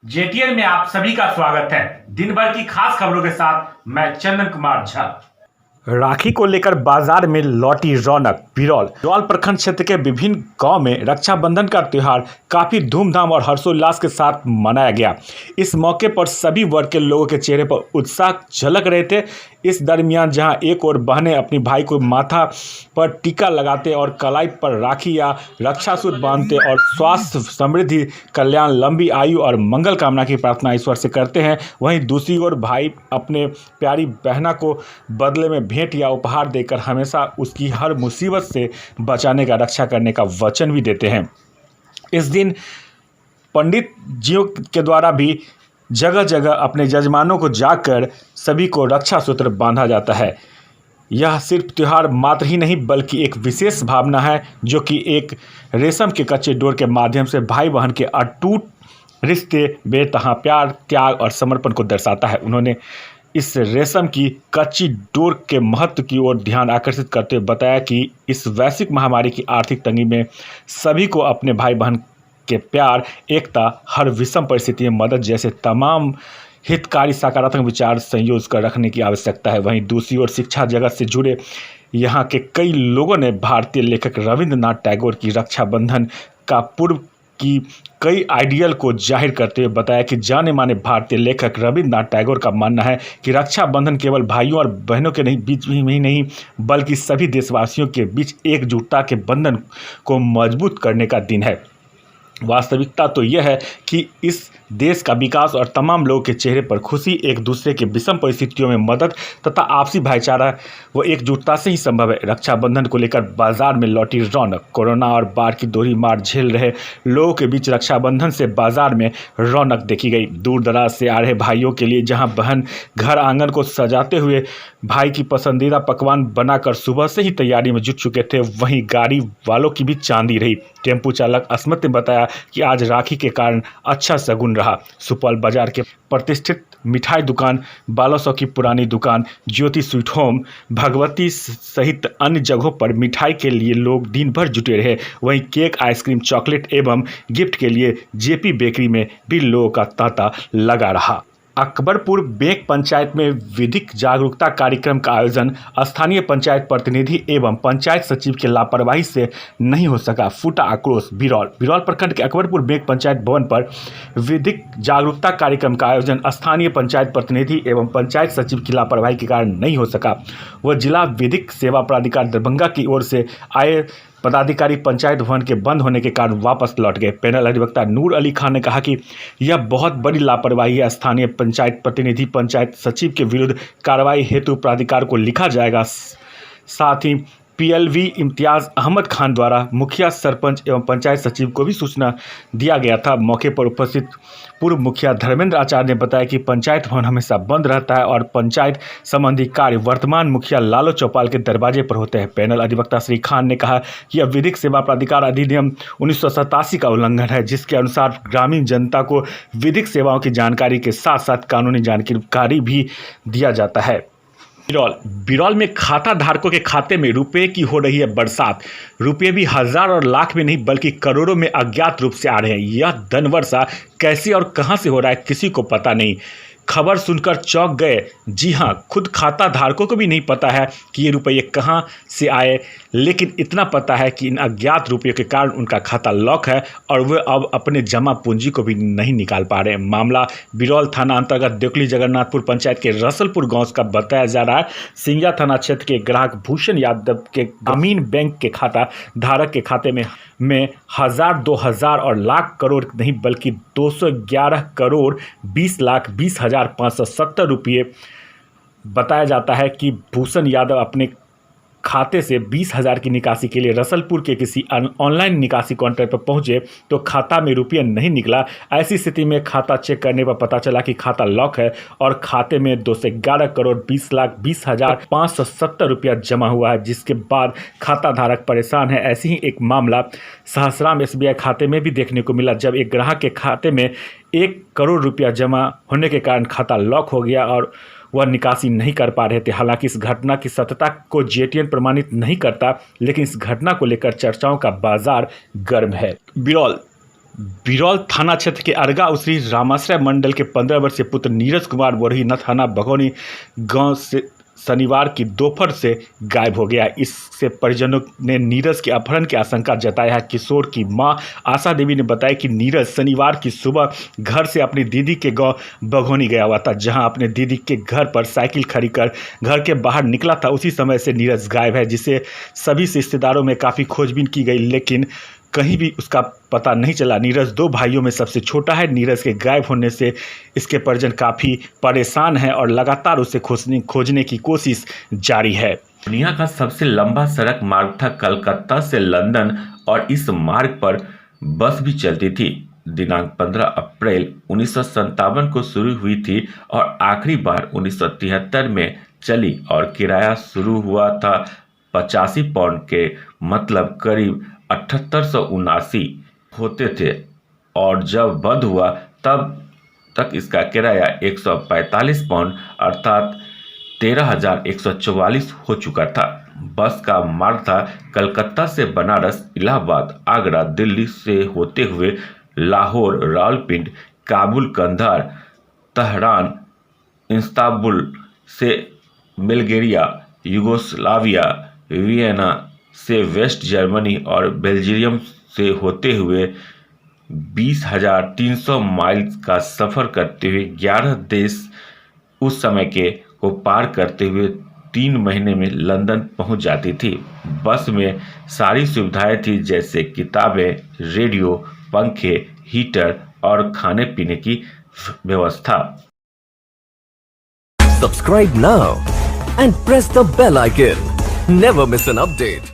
जेटीएन में आप सभी का स्वागत है। दिन भर की खास खबरों के साथ मैं चंदन कुमार झा। राखी को लेकर बाजार में लौटी रौनक। बिरौल प्रखंड क्षेत्र के विभिन्न गांव में रक्षाबंधन का त्यौहार काफी धूमधाम और हर्षोल्लास के साथ मनाया गया। इस मौके पर सभी वर्ग के लोगों के चेहरे पर उत्साह झलक रहे थे। इस दरमियान जहां एक और बहनें अपनी भाई को माथा पर टीका लगाते और कलाई पर राखी या रक्षा सूत्र बांधते और स्वास्थ्य, समृद्धि, कल्याण, लंबी आयु और मंगल कामना की प्रार्थना ईश्वर से करते हैं, वहीं दूसरी ओर भाई अपने प्यारी बहना को बदले में भेंट या उपहार देकर हमेशा उसकी हर मुसीबत से बचाने का, रक्षा करने का वचन भी देते हैं। इस दिन पंडित जियों के द्वारा भी जगह जगह अपने जजमानों को जाकर सभी को रक्षा सूत्र बांधा जाता है। यह सिर्फ त्यौहार मात्र ही नहीं बल्कि एक विशेष भावना है जो कि एक रेशम के कच्चे डोर के माध्यम से भाई बहन के अटूट रिश्ते, बेतहा प्यार, त्याग और समर्पण को दर्शाता है। उन्होंने इस रेशम की कच्ची डोर के महत्व की ओर ध्यान आकर्षित करते हुए बताया कि इस वैश्विक महामारी की आर्थिक तंगी में सभी को अपने भाई बहन के प्यार, एकता, हर विषम परिस्थिति में मदद जैसे तमाम हितकारी सकारात्मक विचार संयोज कर रखने की आवश्यकता है। वहीं दूसरी ओर शिक्षा जगत से जुड़े यहाँ के कई लोगों ने भारतीय लेखक रविंद्रनाथ टैगोर की रक्षाबंधन का पूर्व की कई आइडियल को जाहिर करते हुए बताया कि जाने माने भारतीय लेखक रविंद्रनाथ टैगोर का मानना है कि रक्षाबंधन केवल भाइयों और बहनों के बीच में ही नहीं बल्कि सभी देशवासियों के बीच एकजुटता के बंधन को मजबूत करने का दिन है। वास्तविकता तो यह है कि इस देश का विकास और तमाम लोगों के चेहरे पर खुशी एक दूसरे के विषम परिस्थितियों में मदद तथा आपसी भाईचारा व एकजुटता से ही संभव है। रक्षाबंधन को लेकर बाजार में लौटी रौनक। कोरोना और बाढ़ की दोहरी मार झेल रहे लोगों के बीच रक्षाबंधन से बाजार में रौनक देखी गई। दूर दराज से आ रहे भाइयों के लिए जहां बहन घर आंगन को सजाते हुए भाई की पसंदीदा पकवान बनाकर सुबह से ही तैयारी में जुट चुके थे, वहीं गाड़ी वालों की भी चांदी रही। टेम्पू चालक अस्मत ने बताया कि आज राखी के कारण अच्छा शगुन रहा। सुपौल बाजार के प्रतिष्ठित मिठाई दुकान बालासौ की पुरानी दुकान ज्योति स्वीट होम, भगवती सहित अन्य जगहों पर मिठाई के लिए लोग दिन भर जुटे रहे। वहीं केक, आइसक्रीम, चॉकलेट एवं गिफ्ट के लिए जेपी बेकरी में भी लोगों का तांता लगा रहा। अकबरपुर बेंक पंचायत में विधिक जागरूकता कार्यक्रम का आयोजन स्थानीय पंचायत प्रतिनिधि एवं पंचायत सचिव की लापरवाही से नहीं हो सका, फूटा आक्रोश। बिरौल प्रखंड के अकबरपुर बेंक पंचायत भवन पर विधिक जागरूकता कार्यक्रम का आयोजन स्थानीय पंचायत प्रतिनिधि एवं पंचायत सचिव की लापरवाही के कारण नहीं हो सका। वह जिला विधिक सेवा प्राधिकार दरभंगा की ओर से आए पदाधिकारी पंचायत भवन के बंद होने के कारण वापस लौट गए। पैनल अधिवक्ता नूर अली खान ने कहा कि यह बहुत बड़ी लापरवाही है। स्थानीय पंचायत प्रतिनिधि, पंचायत सचिव के विरुद्ध कार्रवाई हेतु प्राधिकार को लिखा जाएगा। साथ ही पीएलवी इम्तियाज अहमद खान द्वारा मुखिया, सरपंच एवं पंचायत सचिव को भी सूचना दिया गया था। मौके पर उपस्थित पूर्व मुखिया धर्मेंद्र आचार्य ने बताया कि पंचायत भवन हमेशा बंद रहता है और पंचायत संबंधी कार्य वर्तमान मुखिया लालो चौपाल के दरवाजे पर होते हैं। पैनल अधिवक्ता श्री खान ने कहा कि यह विधिक सेवा प्राधिकार अधिनियम 1987 का उल्लंघन है, जिसके अनुसार ग्रामीण जनता को विधिक सेवाओं की जानकारी के साथ साथ कानूनी जानकारी भी दिया जाता है। बिरौल में खाता धारकों के खाते में रुपए की हो रही है बरसात। रुपए भी हजार और लाख में नहीं बल्कि करोड़ों में अज्ञात रूप से आ रहे हैं। यह धन वर्षा कैसे और कहां से हो रहा है किसी को पता नहीं। खबर सुनकर चौंक गए। जी हां, खुद खाता धारकों को भी नहीं पता है कि ये रुपये कहां से आए, लेकिन इतना पता है कि इन अज्ञात रुपयों के कारण उनका खाता लॉक है और वे अब अपने जमा पूंजी को भी नहीं निकाल पा रहे हैं। मामला बिरौल थाना अंतर्गत देवकली जगन्नाथपुर पंचायत के रसलपुर गांव का बताया जा रहा है। सिंगिया थाना क्षेत्र के ग्राहक भूषण यादव के ग्रामीण बैंक के खाता धारक के खाते में 1000, 2000 और लाख करोड़ नहीं बल्कि 211 करोड़ 20,20,570 रुपये बताया जाता है कि भूषण यादव अपने खाते से 20,000 की निकासी के लिए रसलपुर के किसी ऑनलाइन निकासी काउंटर पर पहुंचे तो खाता में रुपया नहीं निकला। ऐसी स्थिति में खाता चेक करने पर पता चला कि खाता लॉक है और खाते में 211 करोड़ 20,20,570 रुपया जमा हुआ है, जिसके बाद खाता धारक परेशान है। ऐसी ही एक मामला सहसराम एसबीआई खाते में भी देखने को मिला, जब एक ग्राहक के खाते में 1 करोड़ रुपया जमा होने के कारण खाता लॉक हो गया और वह निकासी नहीं कर पा रहे थे। हालांकि इस घटना की सत्यता को जेटीएन प्रमाणित नहीं करता, लेकिन इस घटना को लेकर चर्चाओं का बाजार गर्म है। बिरौल बिरौल थाना क्षेत्र के अरगा उसरी रामाश्रय मंडल के 15 वर्षीय पुत्र नीरज कुमार बोरही न थाना भगोनी गांव से शनिवार की दोपहर से गायब हो गया। इससे परिजनों ने नीरज के अपहरण की आशंका जताया है। किशोर की मां आशा देवी ने बताया कि नीरज शनिवार की सुबह घर से अपनी दीदी के गांव बघोनी गया हुआ था, जहां अपने दीदी के घर पर साइकिल खड़ी कर घर के बाहर निकला था। उसी समय से नीरज गायब है, जिसे सभी रिश्तेदारों में काफ़ी खोजबीन की गई, लेकिन कहीं भी उसका पता नहीं चला। नीरज 2 भाइयों में सबसे छोटा है। नीरज के गायब होने से इसके परिजन काफ़ी परेशान हैं और लगातार उसे खोजने की कोशिश जारी है। दुनिया का सबसे लंबा सड़क मार्ग था कलकत्ता से लंदन, और इस मार्ग पर बस भी चलती थी। दिनांक 15 अप्रैल 1957 को शुरू हुई थी और आखिरी बार 1973 में चली, और किराया शुरू हुआ था 85 पाउंड के, मतलब करीब 7879 होते थे, और जब बंद हुआ तब तक इसका किराया 145 पाउंड अर्थात 13,144 हो चुका था। बस का मार्ग था कलकत्ता से बनारस, इलाहाबाद, आगरा, दिल्ली से होते हुए लाहौर, रावलपिंडी, काबुल, कंधार, तेहरान, इस्तांबुल से बल्गेरिया, यूगोस्लाविया, वियना से वेस्ट जर्मनी और बेल्जियम से होते हुए 20,300 माइल का सफ़र करते हुए 11 देश उस समय के को पार करते हुए 3 महीने में लंदन पहुंच जाती थी। बस में सारी सुविधाएं थी, जैसे किताबें, रेडियो, पंखे, हीटर और खाने पीने की व्यवस्था। Subscribe now and press the bell icon. Never miss an update.